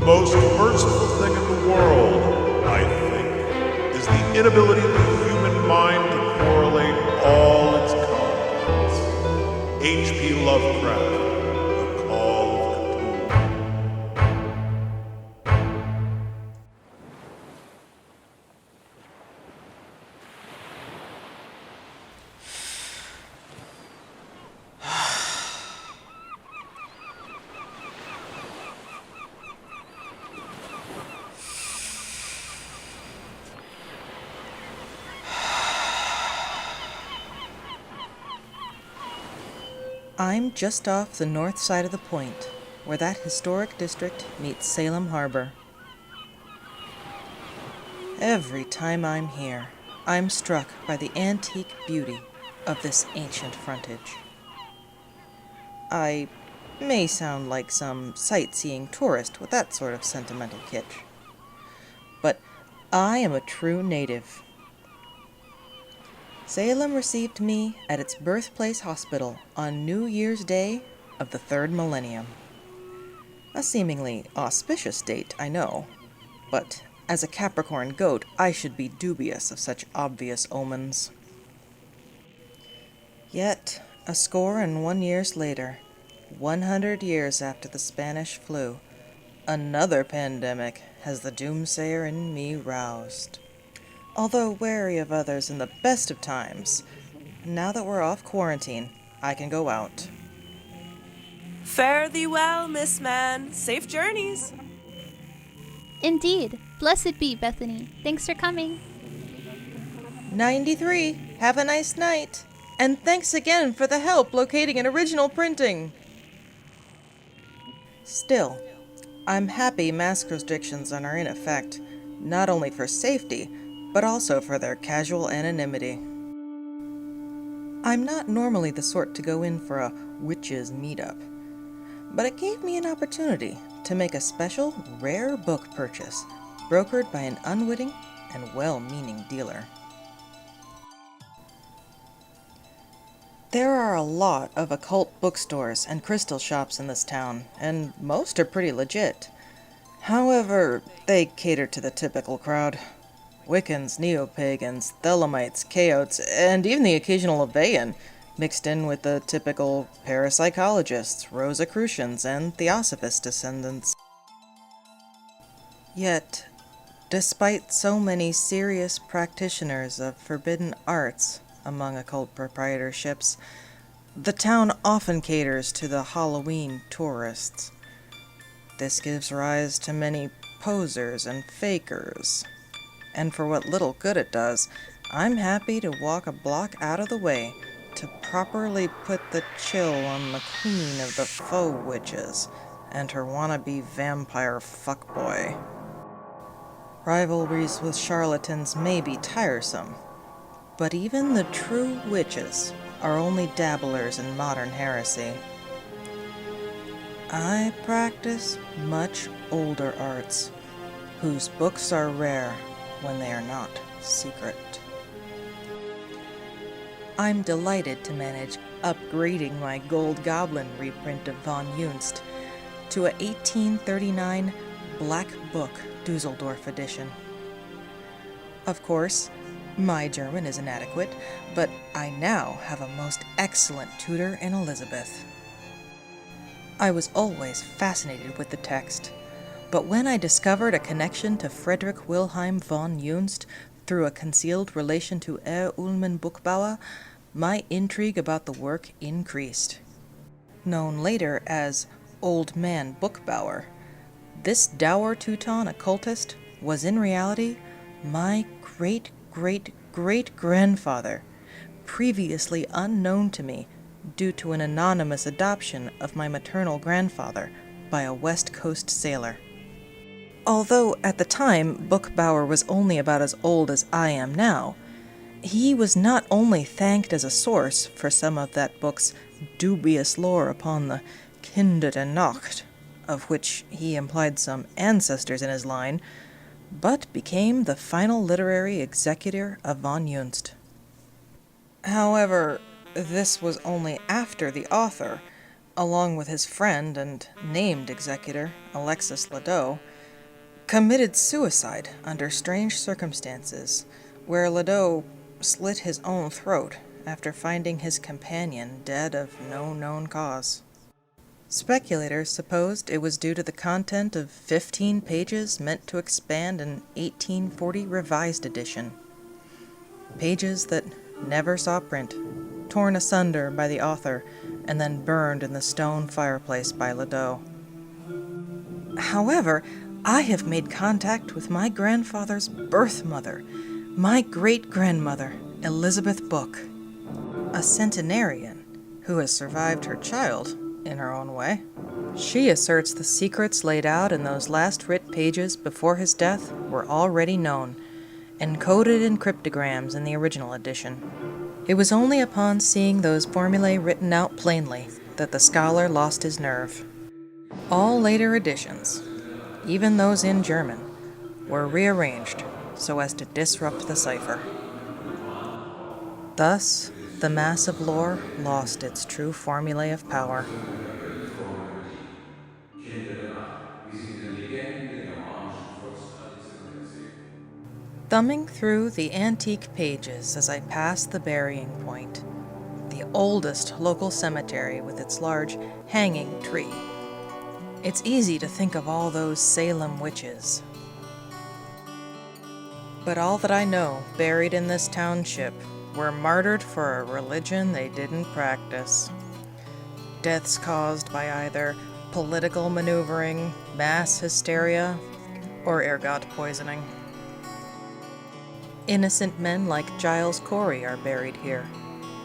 most merciful thing in the world, I think, is the inability of the human mind to correlate all its components. H.P. Lovecraft, The Call of Cthulhu. I'm just off the north side of the point, where that historic district meets Salem Harbor. Every time I'm here, I'm struck by the antique beauty of this ancient frontage. I may sound like some sightseeing tourist with that sort of sentimental kitsch, but I am a true native. Salem received me at its birthplace hospital on New Year's Day of the third millennium. A seemingly auspicious date, I know, but as a Capricorn goat, I should be dubious of such obvious omens. Yet, 101 years later, 100 years after the Spanish flu, another pandemic has the doomsayer in me roused. Although wary of others in the best of times, now that we're off quarantine, I can go out. Fare thee well, Miss Man. Safe journeys. Indeed. Blessed be, Bethany. Thanks for coming. 93, have a nice night. And thanks again for the help locating an original printing. Still, I'm happy mask restrictions are in effect, not only for safety, but also for their casual anonymity. I'm not normally the sort to go in for a witches meetup, but it gave me an opportunity to make a special, rare book purchase, brokered by an unwitting and well-meaning dealer. There are a lot of occult bookstores and crystal shops in this town, and most are pretty legit. However, they cater to the typical crowd. Wiccans, neo-pagans, Thelemites, Chaots, and even the occasional Abaean, mixed in with the typical parapsychologists, Rosicrucians, and Theosophist descendants. Yet, despite so many serious practitioners of forbidden arts among occult proprietorships, the town often caters to the Halloween tourists. This gives rise to many posers and fakers. And for what little good it does, I'm happy to walk a block out of the way to properly put the chill on the queen of the faux witches and her wannabe vampire fuckboy. Rivalries with charlatans may be tiresome, but even the true witches are only dabblers in modern heresy. I practice much older arts, whose books are rare when they are not secret. I'm delighted to manage upgrading my Gold Goblin reprint of von Junst to a 1839 Black Book Dusseldorf edition. Of course, my German is inadequate, but I now have a most excellent tutor in Elizabeth. I was always fascinated with the text, but when I discovered a connection to Friedrich Wilhelm von Junst through a concealed relation to Ullmann Buchbauer, my intrigue about the work increased. Known later as Old Man Buchbauer, this dour Teuton occultist was in reality my great-great-great-grandfather, previously unknown to me due to an anonymous adoption of my maternal grandfather by a West Coast sailor. Although at the time Buchbauer was only about as old as I am now, he was not only thanked as a source for some of that book's dubious lore upon the Kinder der Nacht, of which he implied some ancestors in his line, but became the final literary executor of von Junst. However, this was only after the author, along with his friend and named executor, Alexis Ladeau, committed suicide under strange circumstances, where Ledoux slit his own throat after finding his companion dead of no known cause. Speculators supposed it was due to the content of 15 pages meant to expand an 1840 revised edition. Pages that never saw print, torn asunder by the author, and then burned in the stone fireplace by Ledoux. However, I have made contact with my grandfather's birth mother, my great-grandmother, Elizabeth Book, a centenarian who has survived her child in her own way. She asserts the secrets laid out in those last writ pages before his death were already known, encoded in cryptograms in the original edition. It was only upon seeing those formulae written out plainly that the scholar lost his nerve. All later editions, even those in German, were rearranged so as to disrupt the cipher. Thus, the mass of lore lost its true formulae of power. Kinder der Nacht, wie sie in den Legenden der germanischen Volkstradition erzählen. Thumbing through the antique pages as I passed the burying point, the oldest local cemetery with its large hanging tree, it's easy to think of all those Salem witches. But all that I know buried in this township were martyred for a religion they didn't practice. Deaths caused by either political maneuvering, mass hysteria, or ergot poisoning. Innocent men like Giles Corey are buried here,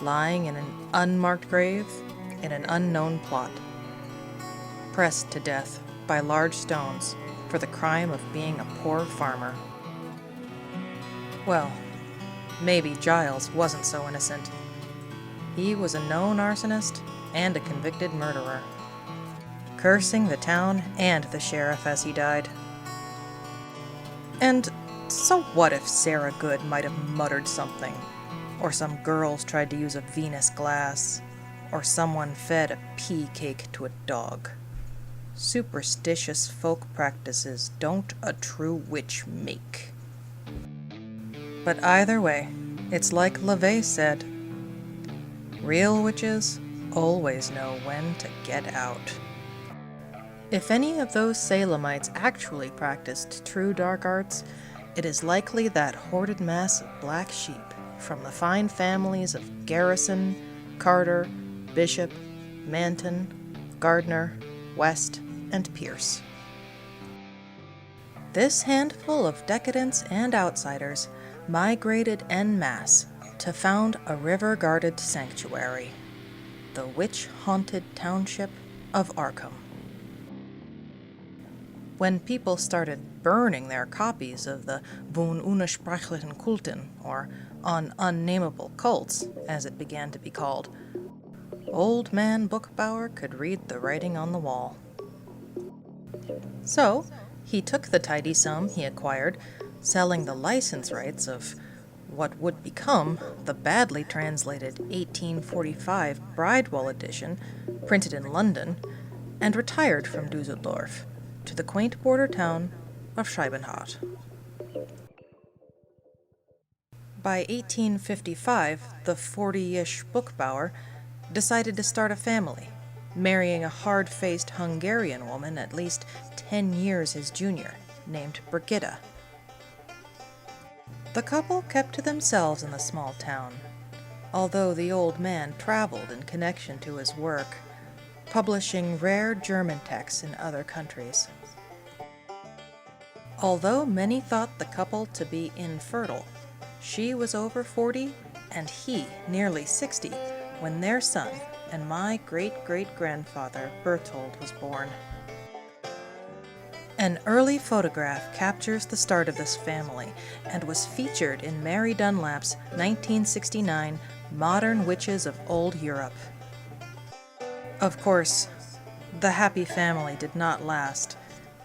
lying in an unmarked grave in an unknown plot, pressed to death by large stones for the crime of being a poor farmer. Well, maybe Giles wasn't so innocent. He was a known arsonist and a convicted murderer, cursing the town and the sheriff as he died. And so what if Sarah Good might have muttered something, or some girls tried to use a Venus glass, or someone fed a pea cake to a dog? Superstitious folk practices don't a true witch make. But either way, it's like LaVey said, real witches always know when to get out. If any of those Salemites actually practiced true dark arts, it is likely that hoarded mass of black sheep from the fine families of Garrison, Carter, Bishop, Manton, Gardner, West, and Pierce. This handful of decadents and outsiders migrated en masse to found a river-guarded sanctuary, the witch-haunted township of Arkham. When people started burning their copies of the von unersprechlichen Kulten, or on unnamable cults, as it began to be called, Old Man Bookbauer could read the writing on the wall. So, he took the tidy sum he acquired, selling the license rights of what would become the badly translated 1845 Bridewell edition, printed in London, and retired from Dusseldorf to the quaint border town of Scheibenhardt. By 1855, the 40-ish Bookbauer decided to start a family, marrying a hard-faced Hungarian woman at least 10 years his junior, named Brigitta. The couple kept to themselves in the small town, although the old man traveled in connection to his work, publishing rare German texts in other countries. Although many thought the couple to be infertile, she was over 40 and he nearly 60 when their son and my great-great-grandfather Berthold was born. An early photograph captures the start of this family and was featured in Mary Dunlap's 1969 Modern Witches of Old Europe. Of course, the happy family did not last,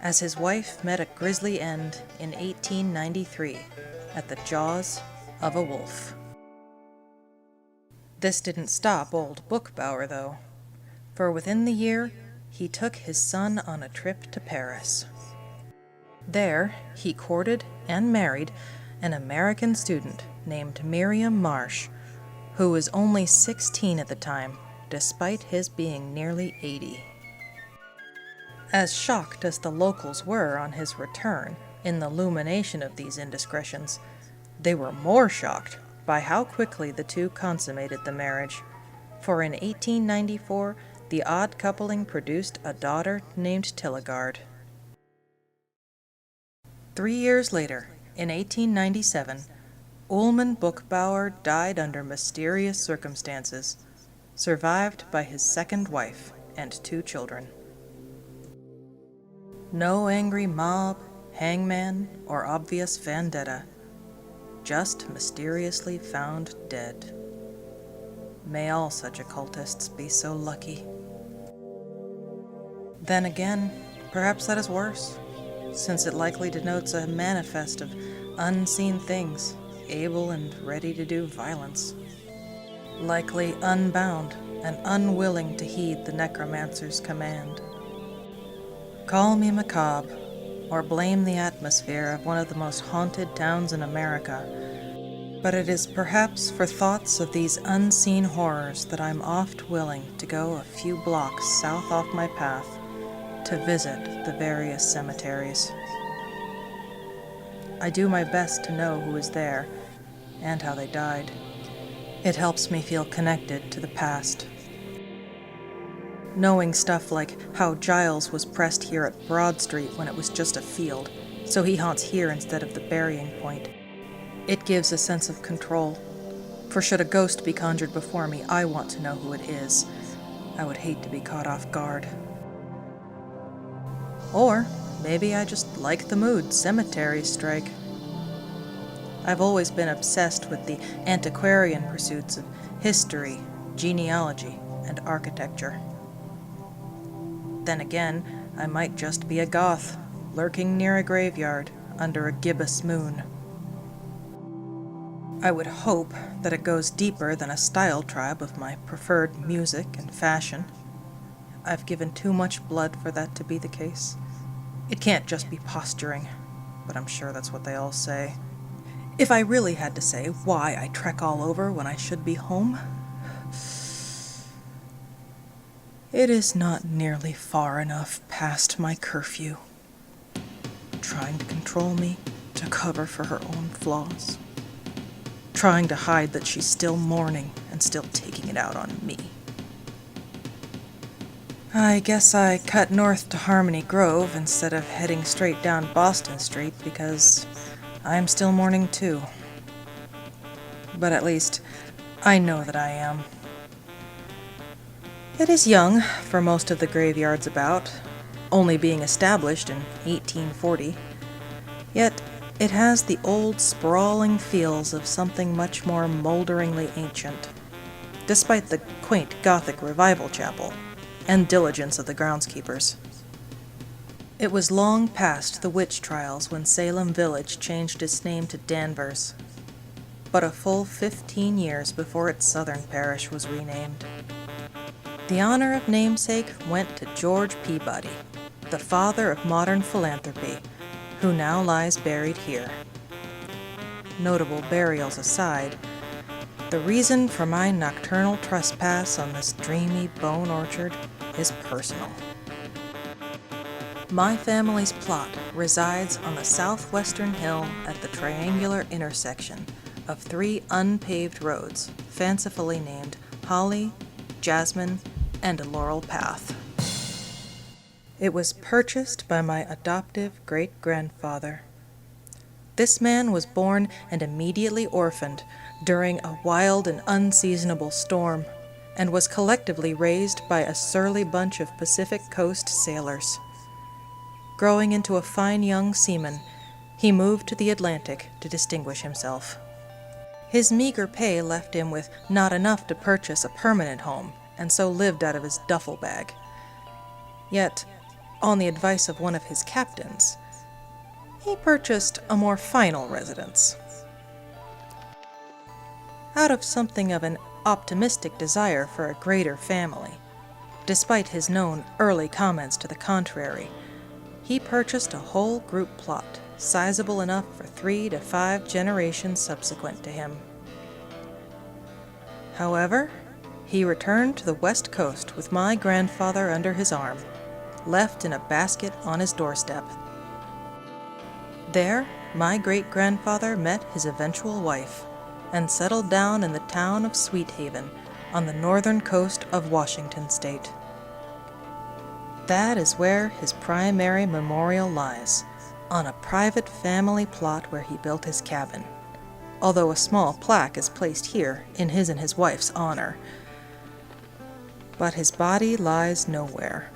as his wife met a grisly end in 1893 at the jaws of a wolf. This didn't stop old Bookbauer, though, for within the year he took his son on a trip to Paris. There, he courted and married an American student named Miriam Marsh, who was only 16 at the time, despite his being nearly 80. As shocked as the locals were on his return in the illumination of these indiscretions, they were more shocked by how quickly the two consummated the marriage, for in 1894 the odd coupling produced a daughter named Tilligard. 3 years later, in 1897, Ullman Buchbauer died under mysterious circumstances, survived by his second wife and 2 children. No angry mob, hangman, or obvious vendetta, just mysteriously found dead. May all such occultists be so lucky. Then again, perhaps that is worse, since it likely denotes a manifest of unseen things, able and ready to do violence. Likely unbound and unwilling to heed the necromancer's command. Call me macabre, or blame the atmosphere of one of the most haunted towns in America, but it is perhaps for thoughts of these unseen horrors that I'm oft willing to go a few blocks south off my path to visit the various cemeteries. I do my best to know who is there and how they died. It helps me feel connected to the past. Knowing stuff like how Giles was pressed here at Broad Street when it was just a field, so he haunts here instead of the burying point. It gives a sense of control, for should a ghost be conjured before me, I want to know who it is. I would hate to be caught off guard. Or maybe I just like the mood cemeteries strike. I've always been obsessed with the antiquarian pursuits of history, genealogy, and architecture. Then again, I might just be a goth, lurking near a graveyard under a gibbous moon. I would hope that it goes deeper than a style tribe of my preferred music and fashion. I've given too much blood for that to be the case. It can't just be posturing, but I'm sure that's what they all say. If I really had to say why I trek all over when I should be home, it is not nearly far enough past my curfew. Trying to control me, to cover for her own flaws. Trying to hide that she's still mourning and still taking it out on me. I guess I cut north to Harmony Grove instead of heading straight down Boston Street because I'm still mourning too. But at least I know that I am. It is young for most of the graveyards about, only being established in 1840. Yet it has the old sprawling feels of something much more molderingly ancient, despite the quaint Gothic revival chapel and diligence of the groundskeepers. It was long past the witch trials when Salem Village changed its name to Danvers, but a full 15 years before its southern parish was renamed. The honor of namesake went to George Peabody, the father of modern philanthropy, who now lies buried here. Notable burials aside, the reason for my nocturnal trespass on this dreamy bone orchard is personal. My family's plot resides on the southwestern hill at the triangular intersection of 3 unpaved roads, fancifully named Holly, Jasmine, and Laurel Path. It was purchased by my adoptive great-grandfather. This man was born and immediately orphaned during a wild and unseasonable storm, and was collectively raised by a surly bunch of Pacific Coast sailors. Growing into a fine young seaman, he moved to the Atlantic to distinguish himself. His meager pay left him with not enough to purchase a permanent home, and so lived out of his duffel bag. Yet, on the advice of one of his captains, he purchased a more final residence. Out of something of an optimistic desire for a greater family, despite his known early comments to the contrary, he purchased a whole group plot, sizable enough for 3 to 5 generations subsequent to him. However, he returned to the West Coast with my grandfather under his arm, left in a basket on his doorstep. There, my great-grandfather met his eventual wife and settled down in the town of Sweet Haven on the northern coast of Washington State. That is where his primary memorial lies, on a private family plot where he built his cabin, although a small plaque is placed here in his and his wife's honor. But his body lies nowhere,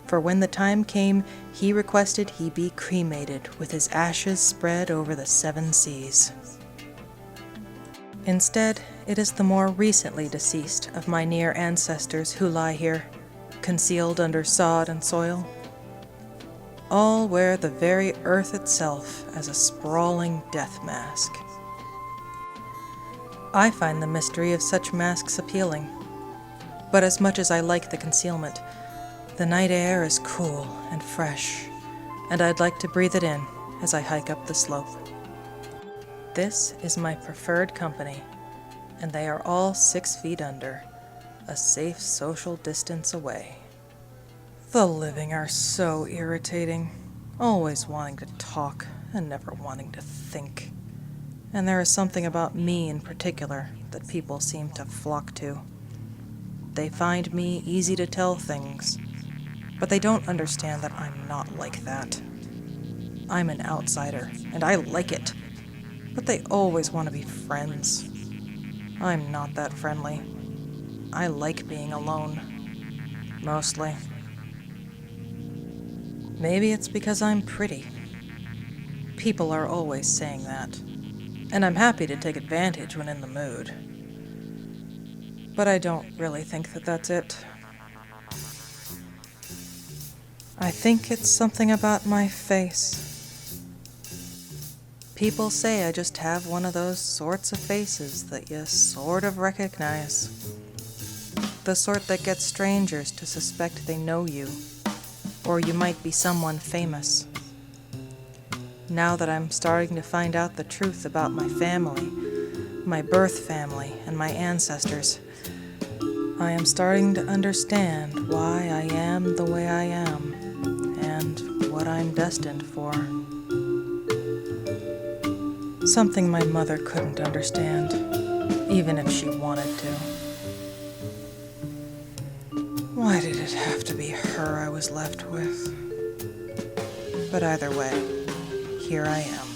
for when the time came, he requested he be cremated with his ashes spread over the 7 seas. Instead, it is the more recently deceased of my near ancestors who lie here, concealed under sod and soil. All wear the very earth itself as a sprawling death mask. I find the mystery of such masks appealing, but as much as I like the concealment, the night air is cool and fresh, and I'd like to breathe it in as I hike up the slope. This is my preferred company, and they are all 6 feet under, a safe social distance away. The living are so irritating, always wanting to talk and never wanting to think. And there is something about me in particular that people seem to flock to. They find me easy to tell things, but they don't understand that I'm not like that. I'm an outsider, and I like it, but they always want to be friends. I'm not that friendly. I like being alone, mostly. Maybe it's because I'm pretty. People are always saying that, and I'm happy to take advantage when in the mood. But I don't really think that that's it. I think it's something about my face. People say I just have one of those sorts of faces that you sort of recognize. The sort that gets strangers to suspect they know you, or you might be someone famous. Now that I'm starting to find out the truth about my family, my birth family, and my ancestors, I am starting to understand why I am the way I am, and what I'm destined for. Something my mother couldn't understand, even if she wanted to. Why did it have to be her I was left with? But either way, here I am.